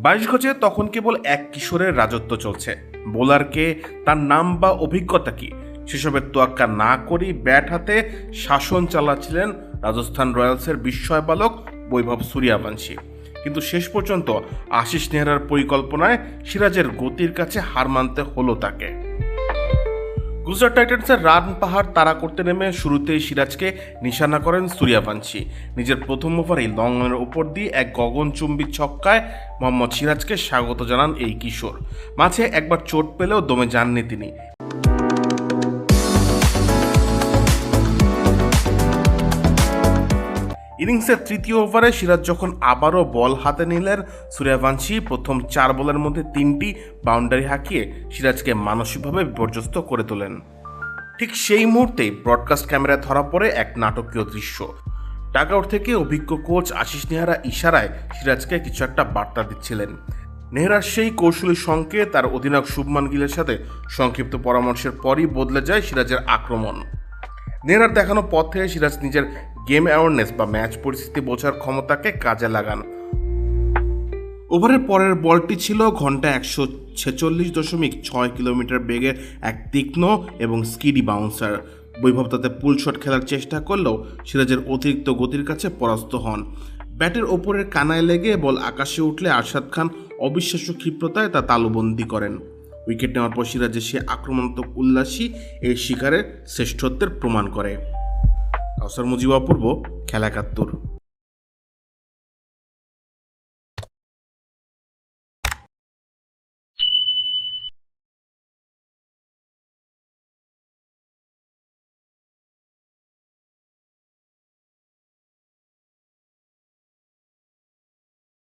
22 গজে তখন কেবল এক কিশোরের রাজত্ব চলছে। বোলারকে, তার নাম বা অভিজ্ঞতা কি, সেসবের তোয়াক্কা না করেই ব্যাট হাতে শাসন চালাচ্ছিলেন রাজস্থান রয়্যালসের বিস্ময় বালক বৈভব সূর্যবংশী। কিন্তু শেষ পর্যন্ত আশিস নেহরার পরিকল্পনায় সিরাজের গতির কাছে হার মানতে হলো তাকে। গুজরাট টাইটান্সের রান পাহাড় তাড়া করতে নেমে শুরুতেই সিরাজকে নিশানা করেন সূর্যবংশী। নিজের প্রথম ওভারেই লং অনের উপর দিয়ে এক গগনচুম্বী ছক্কায় মোহাম্মদ সিরাজকে স্বাগত জানান এই কিশোর। মাঝে একবার চোট পেলেও দমে যাননি তিনি। ইনিংসের তৃতীয় ওভারে সিরাজ যখন আবারও বল হাতে নিলেন, সূর্যবংশী প্রথম 4 বলের মধ্যে 3টি বাউন্ডারি হাঁকিয়ে সিরাজকে মানসিকভাবে বিপর্যস্ত করে তোলেন। ঠিক সেই মুহূর্তেই ব্রডকাস্ট ক্যামেরায় ধরা পড়ে এক নাটকীয় দৃশ্য। ডাগআউট থেকে অভিজ্ঞ কোচ আশিস নেহরা ইশারায় সিরাজকে কিছু একটা বার্তা দিচ্ছিলেন। নেহরার সেই কৌশলী সংকেত তার অধিনায়ক শুভমান গিলের সাথে সংক্ষিপ্ত পরামর্শের পরই বদলে যায় সিরাজের আক্রমণ। নেহরার দেখানো পথে সিরাজ নিজের গেম অ্যাওয়ারনেস বা ম্যাচ পরিস্থিতি বোঝার ক্ষমতাকে কাজে লাগান। ওভারের পরের বলটি ছিল ঘন্টায় 146.6 কিলোমিটার বেগের এক তীক্ষ্ণ এবং স্কিডি বাউন্সার। বৈভব তাতে পুল শট খেলার চেষ্টা করলেও সিরাজের অতিরিক্ত গতির কাছে পরাস্ত হন। ব্যাটের ওপরের কানায় লেগে বল আকাশে উঠলে আরশাদ খান অবিশ্বাস্য ক্ষিপ্রতায় তা তালুবন্দি করেন। উইকেট নেওয়ার পর সিরাজের সে আক্রমণাত্মক উল্লাসী এই শিকারের শ্রেষ্ঠত্বের প্রমাণ করে। কাউসার মুজিব অপূর্ব, খেলা ৭১।